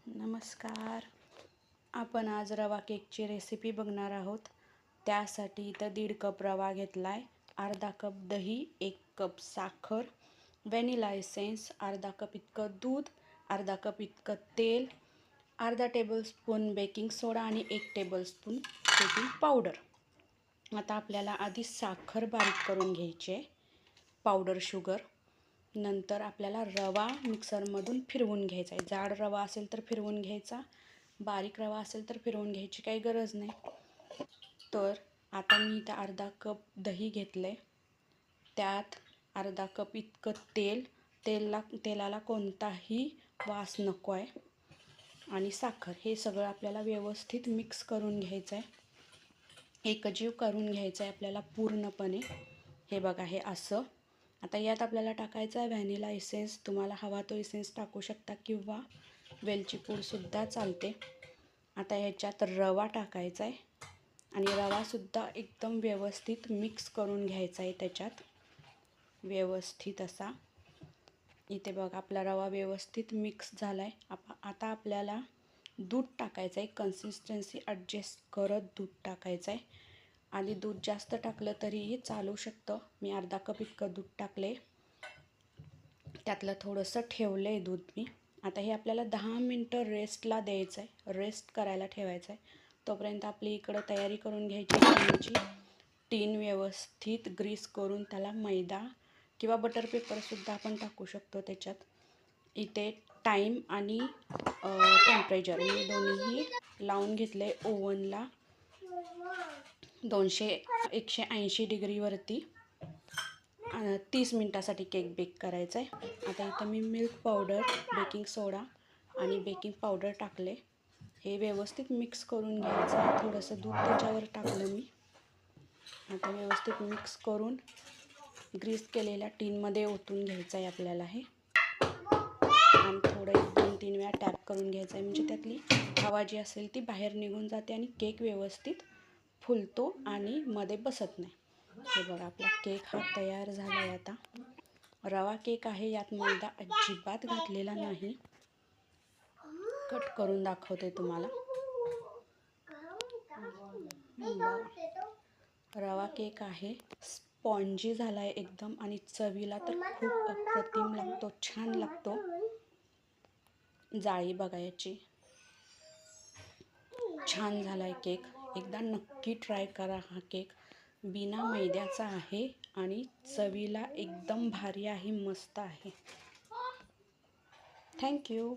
नमस्कार. आपण आज रवा केकची रेसिपी बघणार आहोत. त्यासाठी इथं 1.5 कप रवा घेतला आहे, अर्धा कप दही, 1 कप साखर, व्हॅनिला एसेन्स, अर्धा कप इतकं दूध, अर्धा कप इतकं तेल, अर्धा टेबलस्पून बेकिंग सोडा आणि 1 टेबलस्पून बेकिंग पावडर. आता आपल्याला आधी साखर बारीक करून घ्यायची आहे, पावडर शुगर. नंतर आपल्याला रवा मिक्सरमधून फिरवून घ्यायचा आहे. जाड रवा असेल तर फिरवून घ्यायचा, बारीक रवा असेल तर फिरवून घ्यायची काही गरज नाही. तर आता मी इथं अर्धा कप दही घेतलं आहे, त्यात अर्धा कप इतकं तेलाला कोणताही वास नको आहे, आणि साखर. हे सगळं आपल्याला व्यवस्थित मिक्स करून घ्यायचं आहे, एकजीव करून घ्यायचं आहे आपल्याला पूर्णपणे. हे बघा, हे असं. आता यात आपल्याला टाकायचा आहे व्हॅनिला एसेन्स. तुम्हाला हवा तो एसेन्स टाकू शकता किंवा वेलची पूडसुद्धा चालते. आता ह्याच्यात रवा टाकायचा आहे आणि रवासुद्धा एकदम व्यवस्थित मिक्स करून घ्यायचा आहे त्याच्यात व्यवस्थित असा. इथे बघा, आपला रवा व्यवस्थित मिक्स झाला आहे. आता आपल्याला दूध टाकायचं आहे. कन्सिस्टन्सी ॲडजस्ट करत दूध टाकायचं आहे. आणि दूध जास्त टाकलं तरीही चालू शकतं. मी अर्धा कप इतकं दूध टाकले, त्यातलं थोडंसं ठेवलं आहे दूध मी. आता हे आपल्याला 10 मिनटं रेस्टला द्यायचं आहे, रेस्ट करायला ठेवायचं आहे. तोपर्यंत आपली इकडं तयारी करून घ्यायची. टीन व्यवस्थित ग्रीस करून त्याला मैदा किंवा बटर पेपरसुद्धा आपण टाकू शकतो त्याच्यात. इथे टाईम आणि टेम्परेचर मी दोन्हीही लावून घेतले ओव्हनला 180 डिग्रीवरती. 30 मिनटासाठी केक बेक करायचा आहे. आता इथं मी मिल्क पावडर, बेकिंग सोडा आणि बेकिंग पावडर टाकले. हे व्यवस्थित मिक्स करून घ्यायचं आहे. थोडंसं दूध त्याच्यावर टाकलं मी. आता व्यवस्थित मिक्स करून ग्रीस केलेल्या टीनमध्ये ओतून घ्यायचं आहे आपल्याला हे, आणि थोडं 1-2-3 वेळा टॅप करून घ्यायचं आहे, म्हणजे त्यातली हवा जी असेल ती बाहेर निघून जाते आणि केक व्यवस्थित फुलतो आणि मध्ये बसत नाही. हे बघा, आपला केक हा तयार झाला आहे. आता रवा केक आहे, यात मैदा अजिबात घातलेला नाही. कट करून दाखवते तुम्हाला. रवा केक आहे, स्पॉन्जी झाला आहे एकदम, आणि चवीला तर खूप अप्रतिम लागतो, छान लागतो. जाळी बघा याची, छान झाला आहे केक. एकदा नक्की ट्राय करा. हा केक बिना मैद्याचा आहे आणि चवीला एकदम भारी आहे, मस्त आहे. थँक्यू.